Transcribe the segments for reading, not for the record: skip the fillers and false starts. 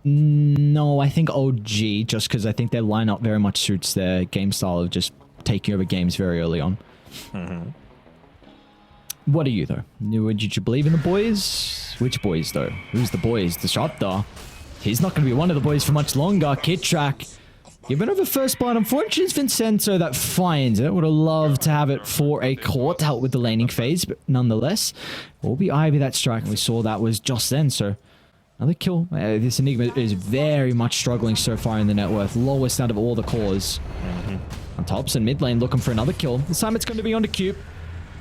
No, I think OG, just because I think their lineup very much suits their game style of just taking over games very early on. What are you, though? Did you believe in the boys? Which boys, though? Who's the boys? Disruptor. He's not going to be one of the boys for much longer. Kid Track. Given over first blood. Unfortunately, it's Vincenzo that finds it. Would have loved to have it for a court to help with the laning phase, but nonetheless, it will be Ivy that strike. And we saw that was just then, so another kill. This Enigma is very much struggling so far in the net worth. Lowest out of all the cores. On tops and mid lane looking for another kill. This time it's going to be on the Cube.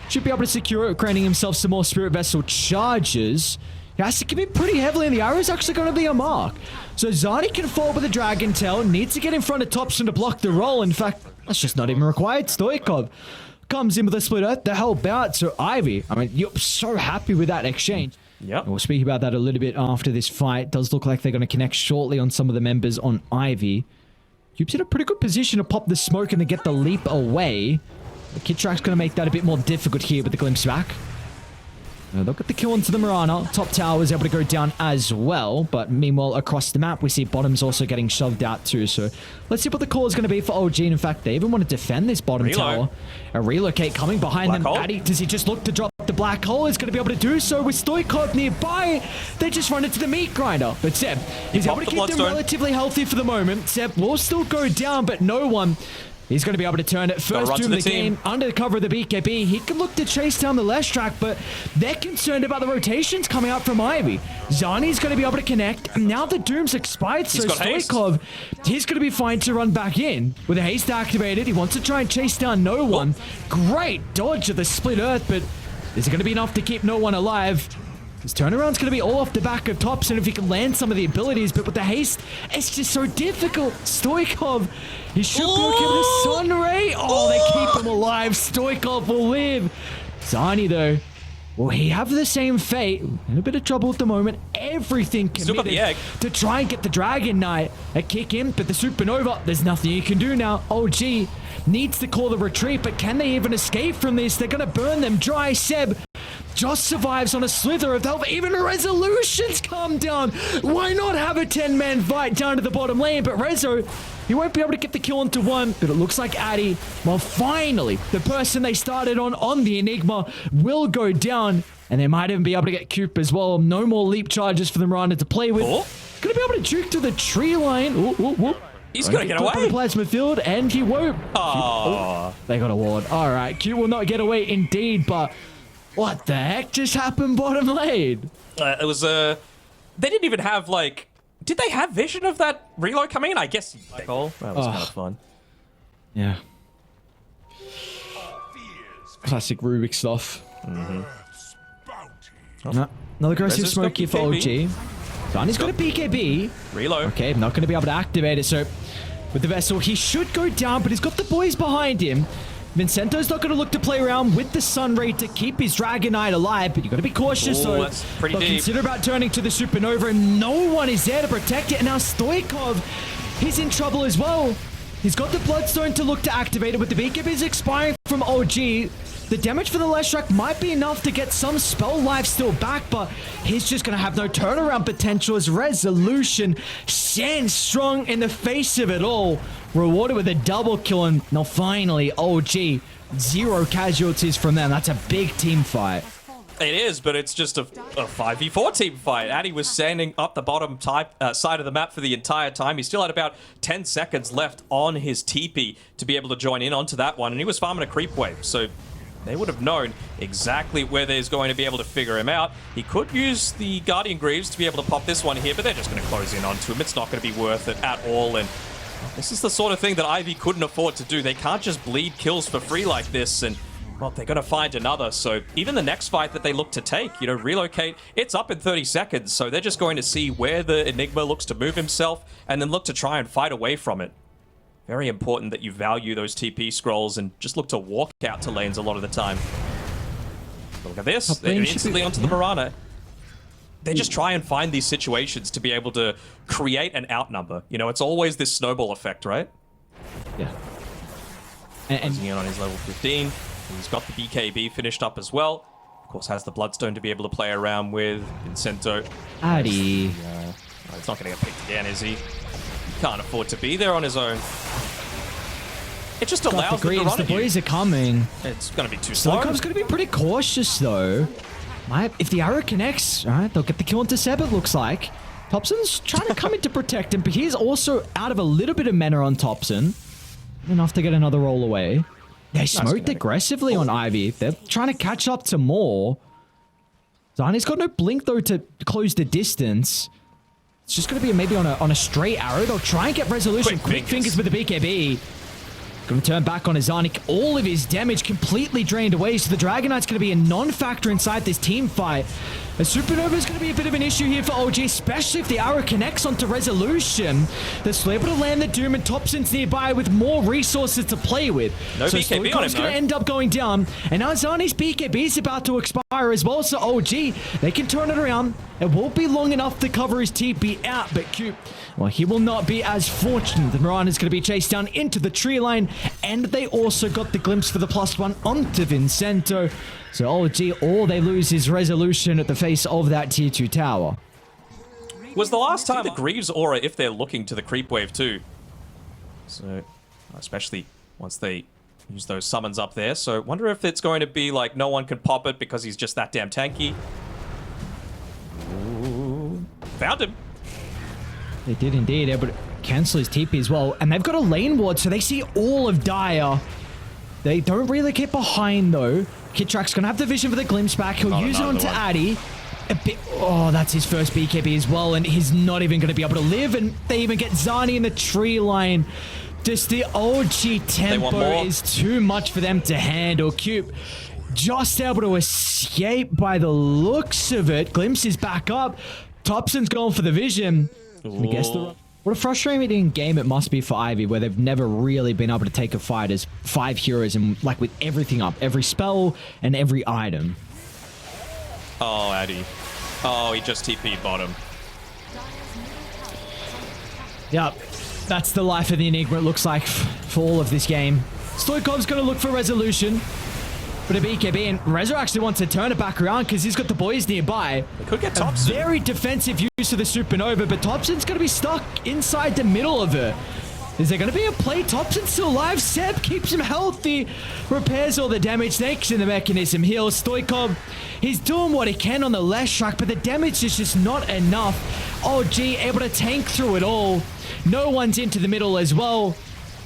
Should be able to secure it, granting himself some more Spirit Vessel charges. He has to commit pretty heavily, and the arrow is actually going to be a mark. So Zani can fall with the Dragon Tail, needs to get in front of Topson to block the roll. In fact, that's just not even required. Stoikov comes in with a split earth to help out. So Ivy, I mean, you're so happy with that exchange. Yep. We'll speak about that a little bit after this fight. Does look like they're going to connect shortly on some of the members on Ivy. Cube's in a pretty good position to pop the smoke and to get the leap away. The Kid Track's going to make that a bit more difficult here with the glimpse back. They'll get the kill onto the Mirana. Top tower is able to go down as well. But meanwhile, across the map, we see bottom's also getting shoved out too. So let's see what the call is going to be for OG. And in fact, they even want to defend this bottom tower. A relocate coming behind them. Addy, does he just look to drop the black hole? Is going to be able to do so with Stoikov nearby. They just run into the meat grinder. But Seb, he's able to keep them relatively healthy for the moment. Seb will still go down, but no one... He's going to be able to turn it first to the game under the cover of the BKB. He can look to chase down the left track, but they're concerned about the rotations coming out from Ivy. Zani's going to be able to connect. And now the Doom's expired, so Stoikov, he's going to be fine to run back in. With the haste activated, he wants to try and chase down no one. Great dodge of the split earth, but is it going to be enough to keep no one alive? His turnaround's going to be all off the back of Topson if he can land some of the abilities, but with the haste, it's just so difficult. Stoikov, he should be able to give it a Sun Ray. Oh, they keep him alive. Stoikov will live. Zani, though, will he have the same fate? In a bit of trouble at the moment. Everything committed to try and get the Dragon Knight a kick in, but the Supernova, there's nothing you can do now. OG needs to call the retreat, but can they even escape from this? They're going to burn them dry. Seb just survives on a slither of health. Even the resolutions come down. Why not have a 10-man fight down to the bottom lane? But Rezo, he won't be able to get the kill onto one, but it looks like Addy, well, finally, the person they started on the Enigma will go down, and they might even be able to get Coop as well. No more leap charges for the Miranda to play with. Gonna be able to juke to the tree line. He's gonna get away. The plasma field, and he won't. They got a ward. All right, Q will not get away indeed, but what the heck just happened bottom lane? It was, they didn't even have, like, did they have vision of that reload coming in? I guess that was kind of fun. Yeah. Classic Rubik stuff. Another aggressive smoke here for OG. Zani's got a BKB. Reload. Okay, not going to be able to activate it, so with the Vessel, he should go down, but he's got the boys behind him. Vincento's not going to look to play around with the Sun Ray to keep his Dragon Knight alive, but you've got to be cautious. That's pretty deep. Consider about turning to the Supernova, and no one is there to protect it. And now Stoikov, he's in trouble as well. He's got the Bloodstone to look to activate it, but the BKB is expiring from OG. The damage for the Leshrac might be enough to get some spell life still back, but he's just going to have no turnaround potential as Resolution stands strong in the face of it all. Rewarded with a double kill, and now finally, OG, 0 casualties from them. That's a big team fight. It is, but it's just a 5v4 team fight. Addy was standing up the bottom side of the map for the entire time. He still had about 10 seconds left on his TP to be able to join in onto that one, and he was farming a creep wave, so they would have known exactly where there's going to be able to figure him out. He could use the Guardian Greaves to be able to pop this one here, but they're just going to close in onto him. It's not going to be worth it at all, and this is the sort of thing that Ivy couldn't afford to do. They can't just bleed kills for free like this, and well, they're going to find another. So even the next fight that they look to take, you know, relocate, it's up in 30 seconds. So they're just going to see where the Enigma looks to move himself and then look to try and fight away from it. Very important that you value those TP scrolls and just look to walk out to lanes a lot of the time. Look at this. They're instantly onto the Mirana. They just try and find these situations to be able to create an outnumber. You know, it's always this snowball effect, right? Yeah. And closing in on his level 15. He's got the BKB finished up as well. Of course, has the Bloodstone to be able to play around with. Vincento. Addy. He's not going to get picked again, is he? Can't afford to be there on his own. It just allows them to run the at you. boys are coming. It's going to be too slow. Stoikov's going to be pretty cautious, though. If the arrow connects, all right, they'll get the kill into Seb, it looks like. Thompson's trying to come in to protect him, but he's also out of a little bit of mana on Thompson. Enough to get another roll away. They smoked aggressively on Ivy. They're trying to catch up to more. Zani's got no blink, though, to close the distance. It's just going to be maybe on a straight arrow. They'll try and get resolution. Quick fingers with the BKB. Going to turn back on Azani. All of his damage completely drained away. So the Dragon Knight's going to be a non-factor inside this team fight. A Supernova is going to be a bit of an issue here for OG, especially if the arrow connects onto Resolution. They're still able to land the Doom, and Thompson's nearby with more resources to play with. No so BKB on him, going to end up going down. And now Azani's BKB is about to expire as well. So OG, they can turn it around. It won't be long enough to cover his TP out, but Cube, well, he will not be as fortunate. The Moran is going to be chased down into the tree line, and they also got the glimpse for the +1 onto Vincento. So OG, all they lose is Resolution at the face of that tier 2 tower. Was the last time the Greaves aura if they're looking to the creep wave too. So, especially once they use those summons up there. So, wonder if it's going to be like no one can pop it because he's just that damn tanky. Ooh, found him. They did indeed, able to cancel his TP as well. And they've got a lane ward, so they see all of Dire. They don't really get behind, though. Kitrak's going to have the vision for the glimpse back. He'll use it onto Addy. Oh, that's his first BKB as well, and he's not even going to be able to live. And they even get Zani in the tree line. Just the OG tempo is too much for them to handle. Cube just able to escape by the looks of it. Glimpse is back up. Thompson's going for the vision. I guess what a frustrating game it must be for Ivy, where they've never really been able to take a fight as 5 heroes and like with everything up, every spell and every item. Oh, Addy. Oh, he just TP'd bottom. Yep, that's the life of the Enigma, it looks like, for all of this game. Stoikov's going to look for Resolution. But a BKB, and Rezo actually wants to turn it back around because he's got the boys nearby. They could get Thompson. Very defensive use of the Supernova, but Thompson's going to be stuck inside the middle of it. Is there going to be a play? Thompson's still alive. Seb keeps him healthy. Repairs all the damage. Thanks in the mechanism. Heals. Stoikov, he's doing what he can on the left track, but the damage is just not enough. OG able to tank through it all. No one's into the middle as well.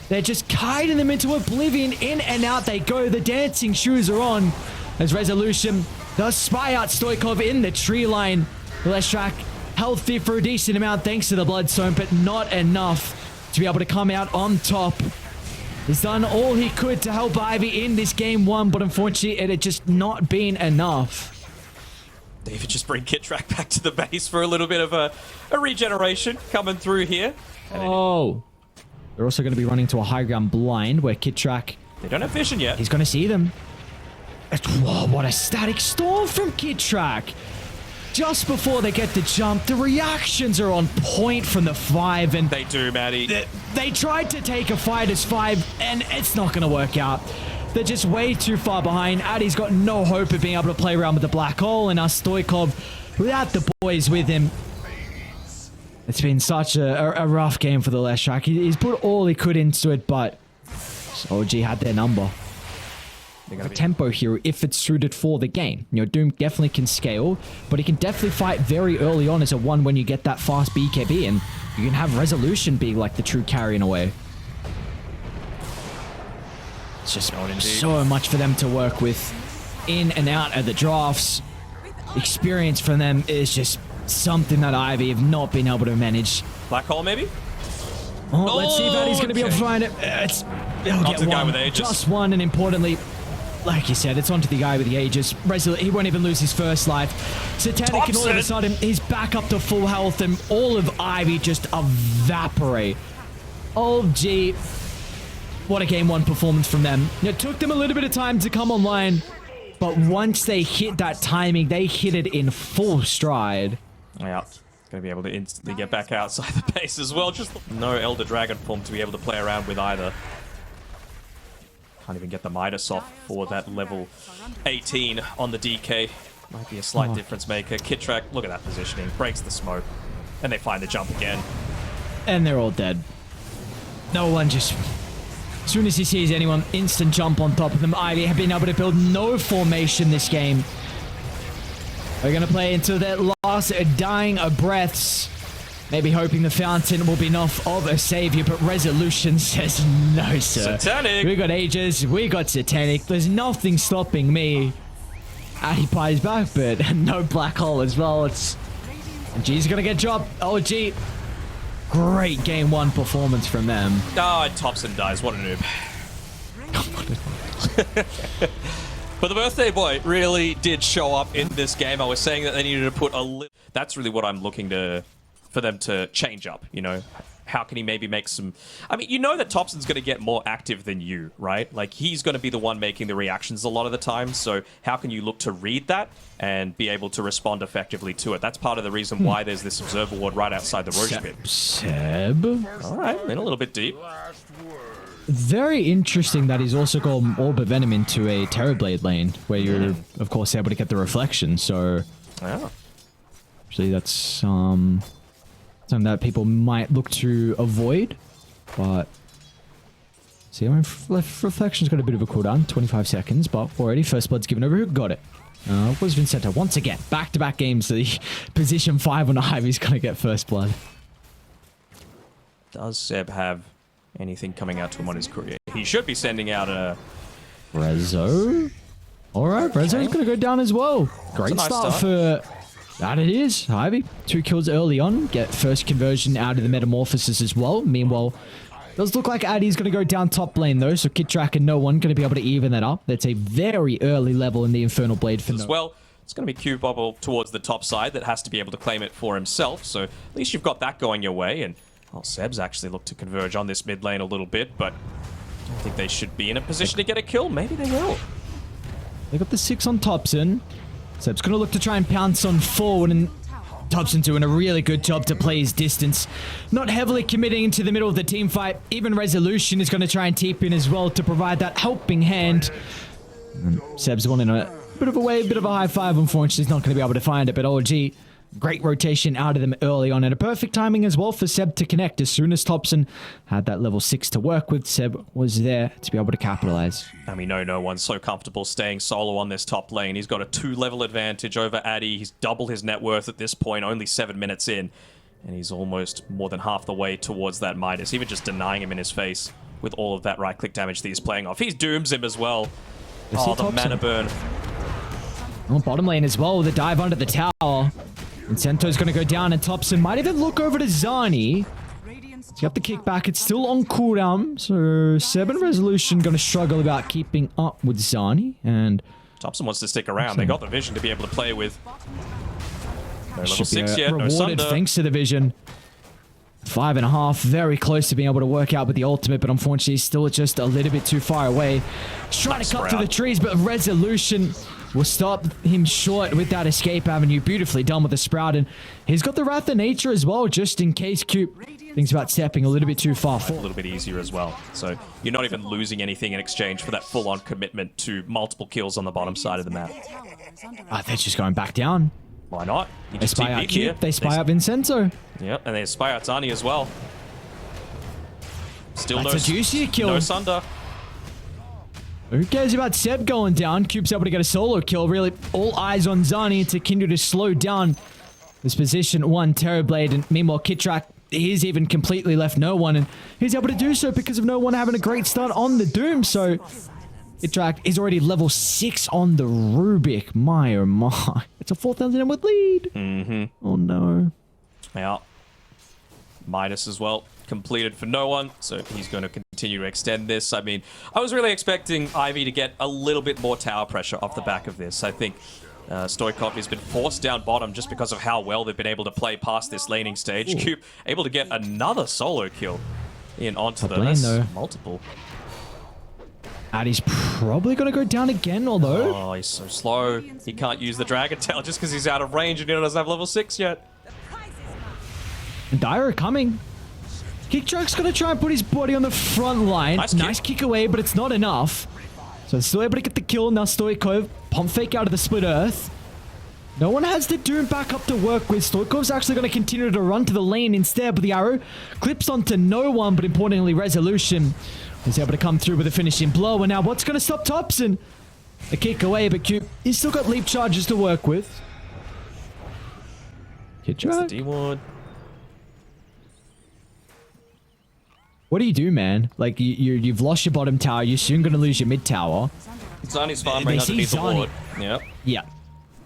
They're just kiting them into oblivion. In and out they go. The dancing shoes are on. As Resolution does spy out Stoikov in the tree line. Leshak healthy for a decent amount thanks to the Bloodstone, but not enough to be able to come out on top. He's done all he could to help Ivy in this game 1, but unfortunately it had just not been enough. David just bring Kitrak back to the base for a little bit of a regeneration coming through here. Oh. They're also going to be running to a high ground blind where Kitrak... They don't have vision yet. He's going to see them. Whoa, what a static storm from Kitrak. Just before they get the jump, the reactions are on point from the 5, and... They do, Maddie. They tried to take a fight as 5, and it's not going to work out. They're just way too far behind. Addy's got no hope of being able to play around with the black hole, and now Stoikov, without the boys with him... It's been such a rough game for the Leshak. He's put all he could into it, but OG had their number. A tempo hero if it's suited for the game. You know, Doom definitely can scale, but he can definitely fight very early on as a 1 when you get that fast BKB, and you can have Resolution be like the true carry in a way. It's just so much for them to work with in and out of the drafts. Experience from them is just something that Ivy have not been able to manage. Black hole, maybe? Oh, let's see if Addy's going to be able to find it. He'll get the one. Guy with Aegis. Just one, and importantly, like you said, it's onto the guy with the Aegis. He won't even lose his first life. Satanic, and all of a sudden, he's back up to full health, and all of Ivy just evaporate. Oh, gee. What a game 1 performance from them. It took them a little bit of time to come online, but once they hit that timing, they hit it in full stride. Yeah, gonna be able to instantly get back outside the base as well. Just no Elder Dragon form to be able to play around with either. Can't even get the Midas off for that level 18 on the DK. Might be a slight difference maker. Kitrak, look at that positioning. Breaks the smoke. And they find the jump again. And they're all dead. No one just... As soon as he sees anyone, instant jump on top of them. Ivy have been able to build no formation this game. They're going to play until their last dying breaths. Maybe hoping the fountain will be enough of a savior, but Resolution says no, sir. Satanic! We got Aegis, we got Satanic. There's nothing stopping me. Addy Pie's back, but no black hole as well. It's... G's gonna get dropped. Oh, G. Great game one performance from them. Oh, and Thompson dies. What a noob. But the birthday boy really did show up in this game. I was saying that they needed to put a little... That's really what I'm looking to... for them to change up, you know? How can he maybe make some... I mean, you know that Thompson's going to get more active than you, right? Like, he's going to be the one making the reactions a lot of the time, so how can you look to read that and be able to respond effectively to it? That's part of the reason why there's this observer ward right outside the Rouge pit. Seb? All right, in a little bit deep. Very interesting that he's also got Orb of Venom into a Terrorblade lane, where you're, of course, able to get the reflection, so... Yeah. Actually, that's, something that people might look to avoid, but... See, Reflection's got a bit of a cooldown, 25 seconds, but already First Blood's given over. Who got it? Was Vincento. Once again, back-to-back games, the position 5 on Ivy's gonna get First Blood. Does Seb have anything coming out to him on his career? He should be sending out a... Rezo? Alright, Rezo's gonna go down as well. Great nice start for... That it is. Ivy, 2 kills early on. Get first conversion out of the Metamorphosis as well. Meanwhile, does look like Addy's going to go down top lane though, so Kitrak and no one going to be able to even that up. That's a very early level in the Infernal Blade for as well. It's going to be Q-Bubble towards the top side that has to be able to claim it for himself, so at least you've got that going your way. And well, Seb's actually looked to converge on this mid lane a little bit, but I don't think they should be in a position to get a kill. Maybe they will. They got the 6 on Thompson. Seb's going to look to try and pounce on forward, and Thompson doing a really good job to play his distance. Not heavily committing into the middle of the team fight. Even Resolution is going to try and teep in as well to provide that helping hand. And Seb's wanting a bit of a wave, bit of a high five. Unfortunately, he's not going to be able to find it, but OG, great rotation out of them early on, and a perfect timing as well for Seb to connect. As soon as Thompson had that level 6 to work with, Seb was there to be able to capitalize. I mean, no one's so comfortable staying solo on this top lane. He's got a 2-level advantage over Addy. He's double his net worth at this point, only 7 minutes in. And he's almost more than half the way towards that Midas, even just denying him in his face with all of that right-click damage that he's playing off. He dooms him as well. Oh, the mana burn. On bottom lane as well, the dive under the tower. Vincento's going to go down, and Thompson might even look over to Zani. He's got the kickback. It's still on cooldown, so 7 Resolution going to struggle about keeping up with Zani, and... Thompson wants to stick around. They got the vision to be able to play with. No level 6 yet, no rewarded Sunder. Thanks to the vision. 5.5, very close to being able to work out with the ultimate, but unfortunately still just a little bit too far away. He's trying to cut through the trees, but Resolution will stop him short with that escape avenue. Beautifully done with the Sprout, and he's got the Wrath of Nature as well, just in case Coop thinks about stepping a little bit too far forward. A little bit easier as well. So you're not even losing anything in exchange for that full-on commitment to multiple kills on the bottom side of the map. They're just going back down. Why not? You They just spy out TP here. Coop, they spy out Vincenzo. Yep, and they spy out Zani as well. Still That's a juicy kill. No Sunder. Who cares about Seb going down? Coop's able to get a solo kill. Really, all eyes on Zani to continue to slow down this position 1 Terrorblade. And meanwhile, Kitrak, he's even completely left no one. And he's able to do so because of no one having a great start on the Doom. So Kitrak is already level 6 on the Rubik. My oh my. It's a 4,000 with lead. Oh no. Yeah. Midas as well. Completed for no one, so he's going to continue to extend this. I mean, I was really expecting Ivy to get a little bit more tower pressure off the back of this. I think Stoikov has been forced down bottom just because of how well they've been able to play past this laning stage. Coop able to get another solo kill in onto the multiple. Addy's probably going to go down again, although... Oh, he's so slow. He can't use the Dragon Tail just because he's out of range and he doesn't have level 6 yet. Dire coming. Kicktrack's going to try and put his body on the front line. Nice kick away, but it's not enough. So they're still able to get the kill. Now Stoikov, pump fake out of the split earth. No one has the Doom back up to work with. Stoikov's actually going to continue to run to the lane instead, but the arrow clips onto no one, but importantly, Resolution was able to come through with a finishing blow. And now what's going to stop Thompson? A kick away, but Cube, he's still got leap charges to work with. Hit the D-ward. What do you do, man? Like, you've lost your bottom tower. You're soon going to lose your mid tower. Zani's farming underneath the ward. Yep. Yeah.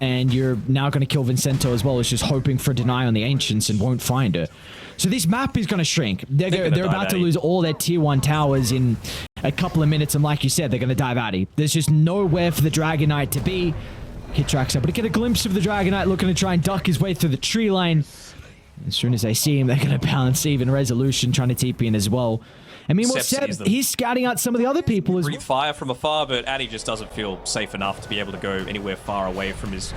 And you're now going to kill Vincento as well. It's just hoping for a deny on the Ancients and won't find her. So this map is going to shrink. They're about to lose all their tier 1 towers in a couple of minutes. And like you said, they're going to dive Addy. There's just nowhere for the Dragon Knight to be. Kitrax able to get a glimpse of the Dragon Knight looking to try and duck his way through the tree line. As soon as they see him, they're going to balance even Resolution trying to TP in as well. I mean, what Seb, he's scouting out some of the other people as well. Breathe fire from afar, but Addy just doesn't feel safe enough to be able to go anywhere far away from his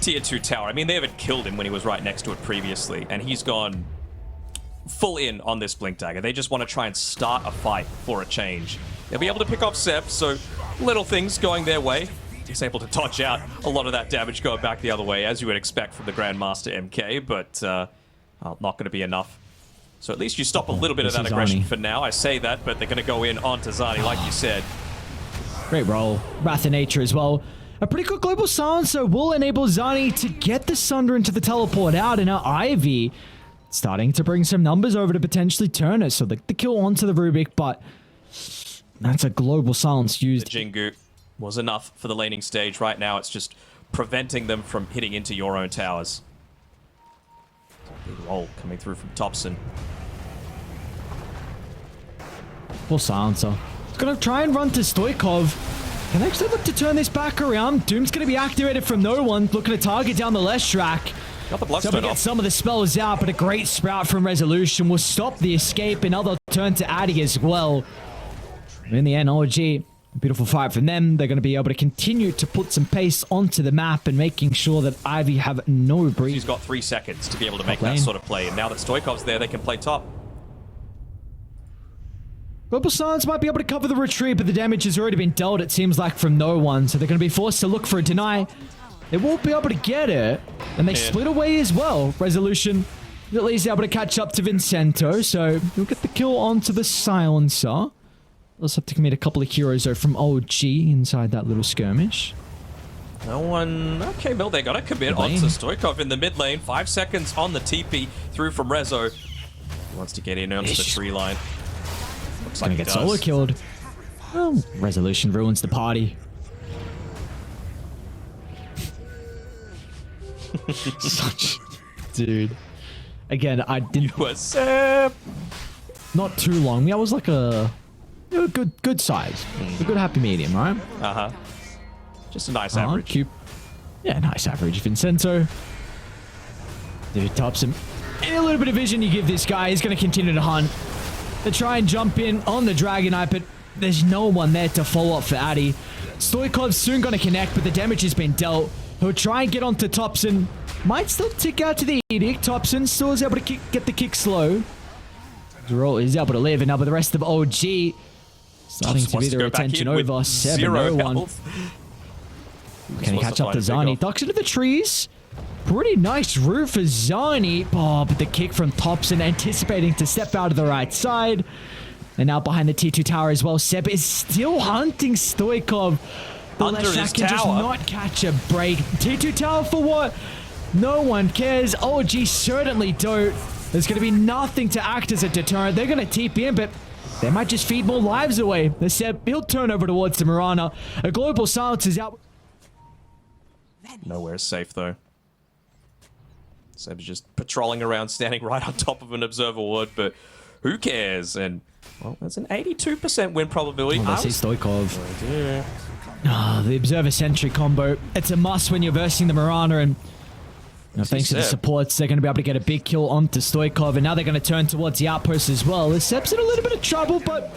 tier 2 tower. I mean, they haven't killed him when he was right next to it previously, and he's gone full in on this Blink Dagger. They just want to try and start a fight for a change. They'll be able to pick off Seb, so little things going their way. He's able to dodge out a lot of that damage going back the other way, as you would expect from the Grandmaster MK, but not going to be enough. So at least you stop a little bit of that aggression for now. I say that, but they're going to go in onto Zani, like you said. Great roll. Wrath of Nature as well. A pretty good global silencer will enable Zani to get the Sunder into the teleport out, and now Ivy starting to bring some numbers over to potentially turn it. So the kill onto the Rubik, but that's a global silence used. The Jingu was enough for the laning stage. Right now, it's just preventing them from hitting into your own towers. Big roll coming through from Thompson. Full silencer. He's going to try and run to Stoikov. Can actually look to turn this back around. Doom's going to be activated from no one. Looking to target down the left track. Got the Bloodstone off. Some of the spells out, but a great sprout from Resolution will stop the escape. Another turn to Addy as well. In the end, OG, a beautiful fight from them. They're going to be able to continue to put some pace onto the map and making sure that Ivy have no breathe. He's got 3 seconds to be able to make that sort of play. And now that Stoikov's there, they can play top. Global Silence might be able to cover the retreat, but the damage has already been dealt, it seems like, from no one. So they're going to be forced to look for a deny. They won't be able to get it. And they split away as well. Resolution is at least able to catch up to Vincento. So he'll get the kill onto the Silencer. Let's have to commit a couple of heroes though from OG inside that little skirmish. No one... Okay, Mill, they got to commit onto Stoikov in the mid lane. 5 seconds on the TP through from Rezo. He wants to get in onto the tree line. Looks like he get does. solo killed. Well, Resolution ruins the party. Such... Dude. Again, I didn't... Not too long. That was like a... good size. A good happy medium, right? Uh-huh. Just a nice average. Cube. Yeah, nice average. Vincento. Dude, Thompson. Any little bit of vision you give this guy, he's going to continue to hunt. They try and jump in on the Dragon Knight, but there's no one there to follow up for Addy. Stoikov's soon going to connect, but the damage has been dealt. He'll try and get onto Thompson. Might still tick out to the Edict. Thompson still is able to get the kick slow. Roll is able to live, and now with the rest of OG starting to be their attention over. 7-0-1. Can he catch up to Zani? Ducks into the trees. Pretty nice route for Zani. Oh, but the kick from Thompson, anticipating to step out of the right side. And now behind the T2 tower as well. Seb is still hunting Stoikov. The left side can just not catch a break. T2 tower for what? No one cares. OG certainly don't. There's going to be nothing to act as a deterrent. They're going to TP in, but they might just feed more lives away. The Seb, he'll turn over towards the Mirana. A global silence is out. Nowhere safe, though. Seb's just patrolling around, standing right on top of an observer ward, but who cares? And, well, that's an 82% win probability. Oh, they see Stoikov. Oh, the observer sentry combo. It's a must when you're versing the Mirana, and thanks to the supports, they're going to be able to get a big kill onto Stoikov, and now they're going to turn towards the outpost as well. The Seb's in a little bit of trouble, but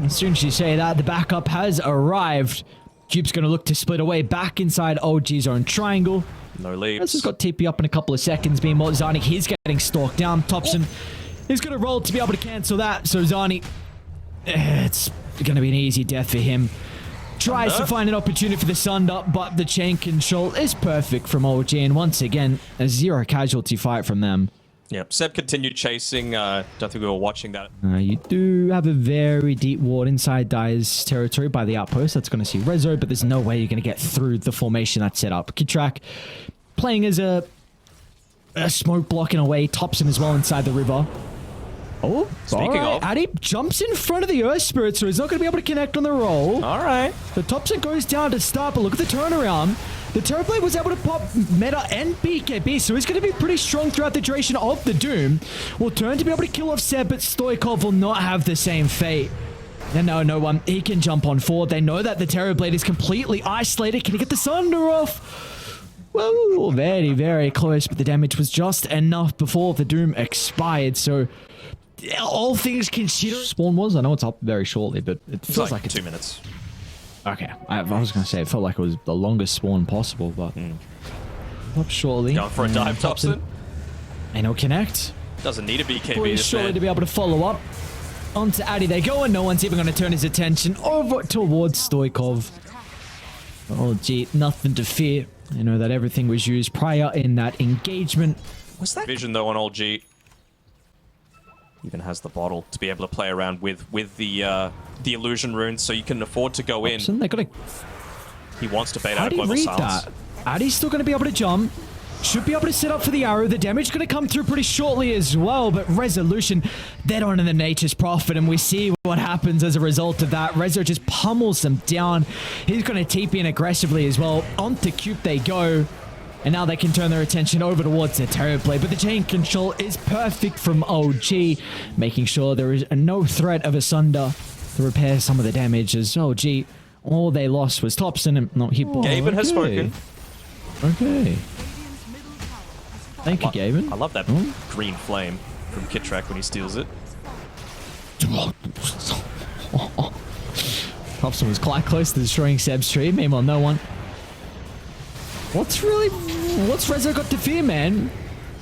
as soon as you say that, the backup has arrived. Cube's going to look to split away back inside OG's own triangle. No leaps. This has got TP up in a couple of seconds. Meanwhile, Zani, he's getting stalked down. Thompson is going to roll to be able to cancel that. So Zani, it's going to be an easy death for him. Tries to find an opportunity for the Sunder, but the chain control is perfect from OG. And once again, a zero casualty fight from them. Yep, Seb continued chasing. Don't think we were watching that. You do have a very deep ward inside Dyer's territory by the outpost. That's going to see Rezo, but there's no way you're going to get through the formation that's set up. Kitrak playing as a smoke blocking away. Thompson as well inside the river. Oh, speaking of, Addy jumps in front of the Earth Spirit, so he's not going to be able to connect on the roll. All right. The Thompson goes down to start, but look at the turnaround. The Terrorblade was able to pop Meta and BKB, so he's going to be pretty strong throughout the duration of the Doom. Will turn to be able to kill off Seb, but Stoikov will not have the same fate. And no one, he can jump on forward. They know that the Terrorblade is completely isolated. Can he get the Sunder off? Well, very, very close, but the damage was just enough before the Doom expired, so all things considered. Spawn was, I know it's up very shortly, but it feels like it's 2 minutes. Okay, I was going to say, it felt like it was the longest spawn possible, but up shortly. Going for a dive, Thompson. Ain't no connect. Doesn't need a BKB. Pretty surely to be able to follow up. Onto Addy they go, and no one's even going to turn his attention over towards Stoikov. Oh, gee, nothing to fear. You know that everything was used prior in that engagement. What's that vision, though, on old G? Even has the bottle to be able to play around with the illusion runes, so you can afford to go in. They gotta... He wants to bait out a global silence. That? Addy's still going to be able to jump. Should be able to set up for the arrow. The damage is going to come through pretty shortly as well, but Resolution, dead on in the Nature's Prophet, and we see what happens as a result of that. Rezo just pummels them down. He's going to TP in aggressively as well. Onto Cube they go. And now they can turn their attention over towards their Terrorblade. But the chain control is perfect from OG, making sure there is no threat of a Sunder to repair some of the damage. As OG, all they lost was Thompson. And no, he. Gaben has spoken. Okay. Thank you, Gaben. I love that green flame from Kitrak when he steals it. Thompson was quite close to destroying Seb's tree. Meanwhile, no one. What's Rezo got to fear, man?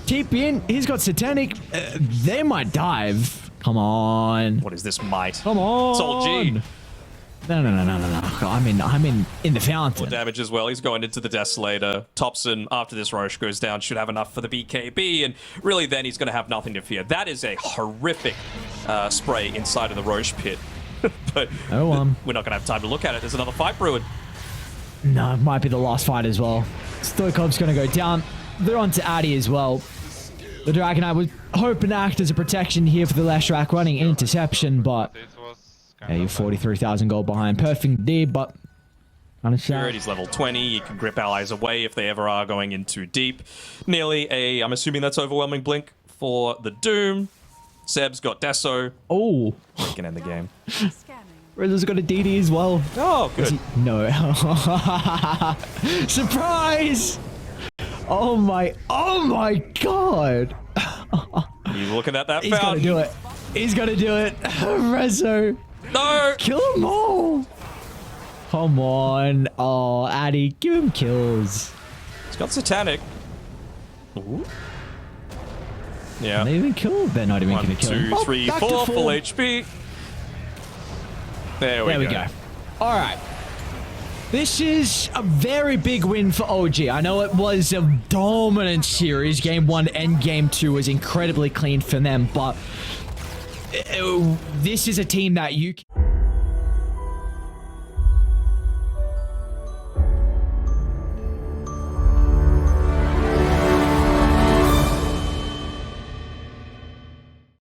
Keep in. He's got Satanic. They might dive. Come on. What is this might? Come on. It's all G. No. I'm in the fountain. More damage as well. He's going into the Desolator. Thompson, after this Roche goes down, should have enough for the BKB, and really then he's going to have nothing to fear. That is a horrific spray inside of the Roche pit. But we're not going to have time to look at it. There's another fight brewing. No, it might be the last fight as well. Stoikov's going to go down. They're on to Addy as well. The Dragonite was hoping to act as a protection here for the Leshrac running interception, but yeah, you're 43,000 gold behind. Perfect D, but Sure, he's level 20. He can grip allies away if they ever are going in too deep. Nearly a, I'm assuming that's overwhelming blink for the Doom. Seb's got Deso. Oh. He can end the game. Rezo's got a DD as well. Oh, good. No. Surprise! Oh my god. He's looking at that He's fountain. He's gonna do it. He's gonna do it. Rezo. No! Kill them all. Come on. Oh, Addy, give him kills. He's got Satanic. Ooh. Yeah. They even killed. They're not even gonna kill him. 1, 2, 3, 4, full HP. There we go. All right. This is a very big win for OG. I know it was a dominant series. Game 1 and Game 2 was incredibly clean for them, but this is a team that you can...